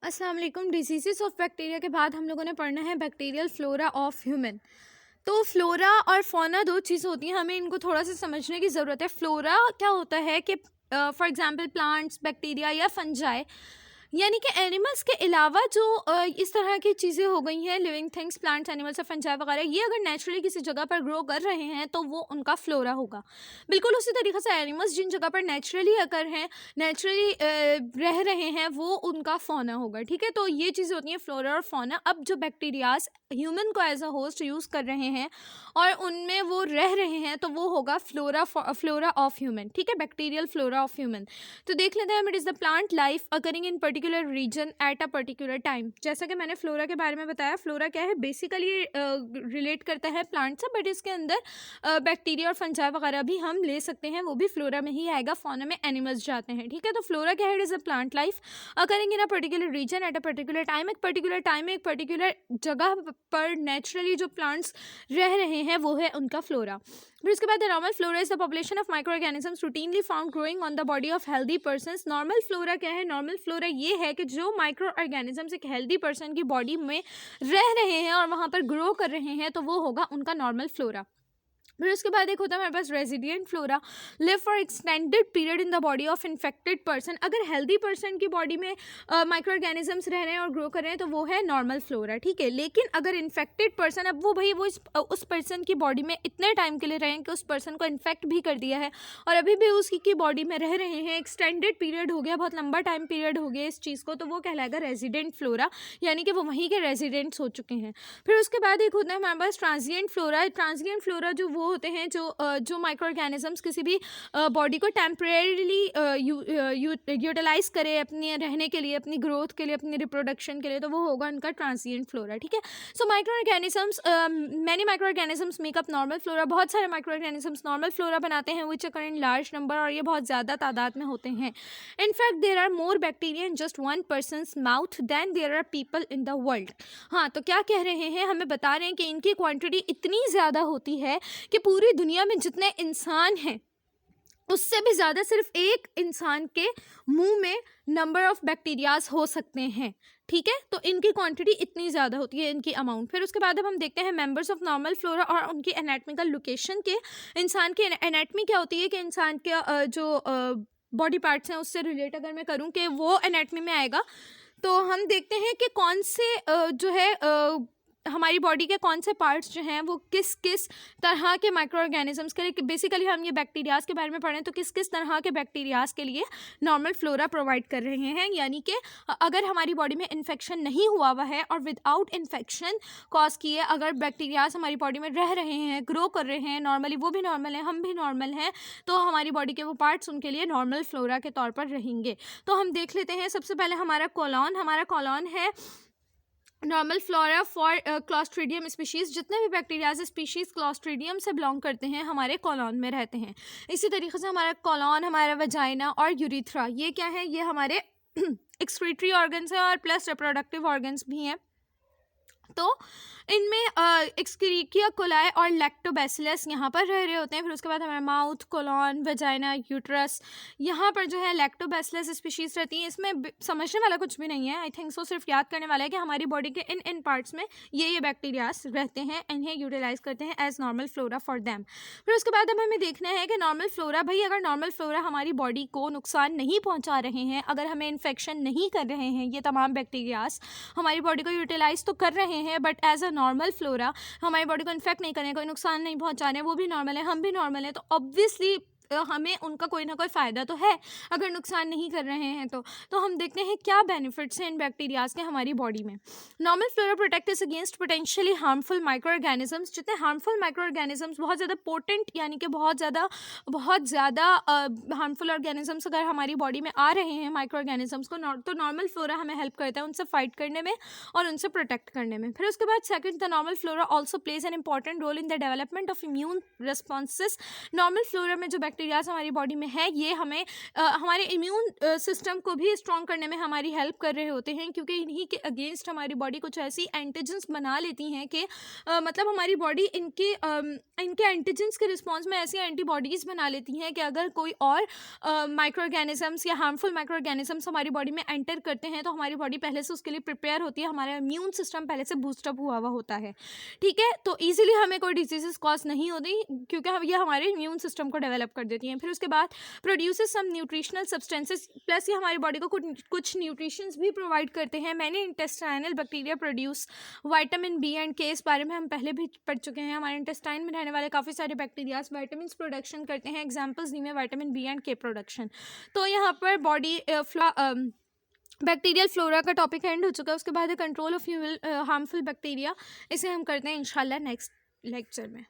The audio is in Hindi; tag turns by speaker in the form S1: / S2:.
S1: अस्सलाम वालेकुम। डिजीज़ेस ऑफ बैक्टीरिया के बाद हम लोगों ने पढ़ना है बैक्टीरियल फ्लोरा ऑफ ह्यूमन। तो फ्लोरा और फौना दो चीज़ होती हैं, हमें इनको थोड़ा सा समझने की ज़रूरत है। फ्लोरा क्या होता है कि फॉर एग्जांपल प्लांट्स, बैक्टीरिया या फंजाई, यानी कि एनिमल्स के अलावा जो इस तरह की चीज़ें हो गई हैं, लिविंग थिंग्स, प्लांट्स, एनिमल्स और फंजाई वगैरह, ये अगर नेचुरली किसी जगह पर ग्रो कर रहे हैं तो वो उनका फ्लोरा होगा। बिल्कुल उसी तरीके से एनिमल्स जिन जगह पर नेचुरली अगर हैं, नेचुरली रह रहे हैं, वो उनका फौना होगा। ठीक है, तो ये चीज़ें होती हैं फ्लोरा और फौना। अब जो बैक्टीरियाज ह्यूमन को एज अ होस्ट यूज़ कर रहे हैं और उनमें वो रह रहे हैं, तो वो होगा फ्लोरा ऑफ ह्यूमन। ठीक है, बैक्टीरियल फ्लोरा ऑफ ह्यूमन। तो देख लेते हैं हम। It is the plant life occurring in particular region at a particular time. जैसा कि मैंने फ्लोरा के बारे में बताया, फ्लोरा क्या है, बेसिकली रिलेट करता है प्लांट से, बट इसके अंदर बैक्टीरिया और फंजाई वगैरह भी हम ले सकते हैं, वो भी फ्लोरा में ही आएगा। फौना में एनिमल्स जाते हैं। ठीक है, तो फ्लोरा क्या है, it is a plant life occurring in a particular region at a particular time. एक पर्टिकुलर टाइम में एक पर्टिकुलर जगह पर नेचुरली जो प्लांट्स रह रहे हैं वो है उनका फ्लोरा। फिर उसके बाद normal flora is the population of micro organisms routinely found growing on the body of healthy persons. Normal flora क्या है, नॉर्मल फ्लोरा ये है कि जो माइक्रो ऑर्गेनिजम्स एक हेल्दी पर्सन की बॉडी में रह रहे हैं और वहाँ पर ग्रो कर रहे हैं, तो वो होगा उनका नॉर्मल फ्लोरा। फिर उसके बाद एक होता है हमारे पास resident flora, live for extended period in the body of infected person. अगर हेल्दी पर्सन की बॉडी में माइक्रो ऑर्गेनिजम्स रह रहे हैं और ग्रो कर रहे हैं तो वो है नॉर्मल फ्लोरा। ठीक है, लेकिन अगर इन्फेक्टेड पर्सन, अब वो उस पर्सन की बॉडी में इतने टाइम के लिए रहे हैं कि उस पर्सन को इन्फेक्ट भी कर दिया है और अभी भी उसकी की बॉडी में रह रहे हैं, एक्सटेंडेड पीरियड हो गया, बहुत लंबा टाइम पीरियड हो गया इस चीज़ को, तो वो कहलाएगा रेजिडेंट फ्लोरा, यानी कि वो वहीं के रेजिडेंट्स हो चुके हैं। फिर उसके बाद एक होता है हमारे पास ट्रांजिएंट फ्लोरा। ट्रांजिएंट फ्लोरा जो वो होते हैं जो माइक्रो ऑर्गेनिजम्स किसी भी बॉडी को टेम्परेरीली यूटिलाइज करे अपने रहने के लिए, अपनी ग्रोथ के लिए, अपनी रिप्रोडक्शन के लिए, तो वो होगा उनका ट्रांजिएंट फ्लोरा। ठीक है, so micro organisms, many micro organisms makeup normal flora. बहुत सारे माइक्रो ऑर्गेनिजम्स नॉर्मल फ्लोरा बनाते हैं, विच अकर इन लार्ज नंबर, और ये बहुत ज़्यादा तादाद में होते हैं। In fact there are more bacteria in just one person's mouth than there are people in the world. हाँ, तो क्या कह रहे हैं, हमें बता रहे हैं कि इनकी क्वांटिटी इतनी ज़्यादा होती है कि पूरी दुनिया में जितने इंसान हैं उससे भी ज़्यादा सिर्फ एक इंसान के मुंह में नंबर ऑफ बैक्टीरियाज हो सकते हैं। ठीक है, तो इनकी क्वांटिटी इतनी ज़्यादा होती है, इनकी अमाउंट। फिर उसके बाद अब हम देखते हैं मेंबर्स ऑफ नॉर्मल फ्लोरा और उनकी एनाटॉमिकल लोकेशन के। इंसान की एनाटॉमी क्या होती है कि इंसान के जो बॉडी पार्ट्स हैं उससे रिलेट अगर मैं करूँ कि वो एनाटॉमी में आएगा, तो हम देखते हैं कि कौन से जो है हमारी बॉडी के कौन से पार्ट्स जो हैं वो किस किस तरह के माइक्रो ऑर्गेनिजम्स के लिए, बेसिकली हम ये बैक्टीरियाज के बारे में पढ़ें तो किस किस तरह के बैक्टीरियाज के लिए नॉर्मल फ्लोरा प्रोवाइड कर रहे हैं। यानी कि अगर हमारी बॉडी में इन्फेक्शन नहीं हुआ हुआ है और विदाउट इन्फेक्शन कॉज किए अगर बैक्टीरियाज हमारी बॉडी में रह रहे हैं, ग्रो कर रहे हैं नॉर्मली, वो भी नॉर्मल हैं, हम भी नॉर्मल हैं, तो हमारी बॉडी के वो पार्ट्स उनके लिए नॉर्मल फ्लोरा के तौर पर रहेंगे। तो हम देख लेते हैं। सबसे पहले हमारा कॉलॉन है normal flora for Clostridium species. जितने भी बैक्टीरियाज स्पीशीज़ क्लॉस्ट्रीडियम से बिलोंग करते हैं हमारे कॉलॉन में रहते हैं। इसी तरीके से हमारा कॉलॉन, हमारा वजाइना और यूरिथ्रा, ये क्या है, ये हमारे एक्सक्रीटरी ऑर्गन्स हैं और प्लस रिप्रोडक्टिव ऑर्गन्स भी हैं। तो इनमें एक्सक्रीकिया कोलाई और लैक्टोबैसिलस यहाँ पर रह रहे होते हैं। फिर उसके बाद हमारा माउथ, कोलॉन, वजाइना, यूट्रस, यहाँ पर जो है लैक्टोबैसिलस स्पीशीज़ रहती हैं। इसमें समझने वाला कुछ भी नहीं है, आई थिंक सो। सिर्फ याद करने वाला है कि हमारी बॉडी के इन पार्ट्स में ये बैक्टीरियाज रहते हैं, इन्हें यूटिलाइज करते हैं as normal flora for them. फिर उसके बाद अब हमें देखना है कि नॉर्मल फ्लोरा, भाई अगर नॉर्मल फ्लोरा हमारी बॉडी को नुकसान नहीं पहुँचा रहे हैं, अगर हमें इन्फेक्शन नहीं कर रहे हैं, ये तमाम बैक्टीरियाज हमारी बॉडी को यूटिलाइज तो कर रहे हैं, but as a normal flora हमारी बॉडी को इन्फेक्ट नहीं करने, कोई नुकसान नहीं पहुंचाने, वो भी नॉर्मल है, हम भी नॉर्मल है, तो ऑब्वियसली हमें उनका कोई ना कोई फ़ायदा तो है अगर नुकसान नहीं कर रहे हैं। तो हम देखते हैं क्या बेनिफिट्स हैं इन बैक्टीरियाज के हमारी बॉडी में। Normal flora protect us against potentially harmful micro organisms. जितने हार्मफुल माइक्रो ऑर्गेनिजम्स, बहुत ज़्यादा पोटेंट यानी कि बहुत ज़्यादा हार्मफुल ऑर्गेनिजम्स अगर हमारी बॉडी में आ रहे हैं, माइक्रो ऑर्गेनिजम्स को, तो नॉर्मल फ्लोरा हमें हेल्प करता है उनसे फाइट करने में और उनसे प्रोटेक्ट करने में। फिर उसके बाद second, the normal flora also plays an important role in the development of immune responses. Normal flora में जो बैक्टीरिया बैक्टीरियाज हमारी बॉडी में है, ये हमें हमारे इम्यून सिस्टम को भी स्ट्रॉन्ग करने में हमारी हेल्प कर रहे होते हैं, क्योंकि इन्हीं के अगेंस्ट हमारी बॉडी कुछ ऐसी एंटीजेंस बना लेती हैं कि मतलब हमारी बॉडी इनके एंटीजेंस के रिस्पॉन्स में ऐसी एंटीबॉडीज़ बना लेती हैं कि अगर कोई और माइक्रो ऑर्गेनिजम्स या हार्मफुल माइक्रो ऑर्गेनिजम्स हमारी बॉडी में एंटर करते हैं तो हमारी बॉडी पहले से उसके लिए प्रिपेयर होती है, हमारा इम्यून सिस्टम पहले से बूस्टअप हुआ होता है, ठीक है। तो ईजिली हमें कोई डिजीजेस कॉज नहीं होती, क्योंकि हम ये हमारे इम्यून सिस्टम को डेवलप कर देती हैं। फिर उसके बाद प्रोड्यूसेस सम न्यूट्रिशनल सब्सटेंसेस, प्लस ये हमारी बॉडी को कुछ न्यूट्रिशंस भी प्रोवाइड करते हैं। मैंने intestinal bacteria produce vitamin B and K, इस बारे में हम पहले भी पढ़ चुके हैं। हमारे इंटेस्टाइन में रहने वाले काफ़ी सारे बैक्टीरियाज विटामिन प्रोडक्शन करते हैं, एग्जाम्पल्स दी में विटामिन बी एंड के प्रोडक्शन। तो यहाँ पर बॉडी बैक्टीरियल फ्लोरा का टॉपिक एंड हो चुका है। उसके बाद कंट्रोल ऑफ हार्मफुल बैक्टीरिया, इसे हम करते हैं इंशाल्लाह नेक्स्ट लेक्चर में।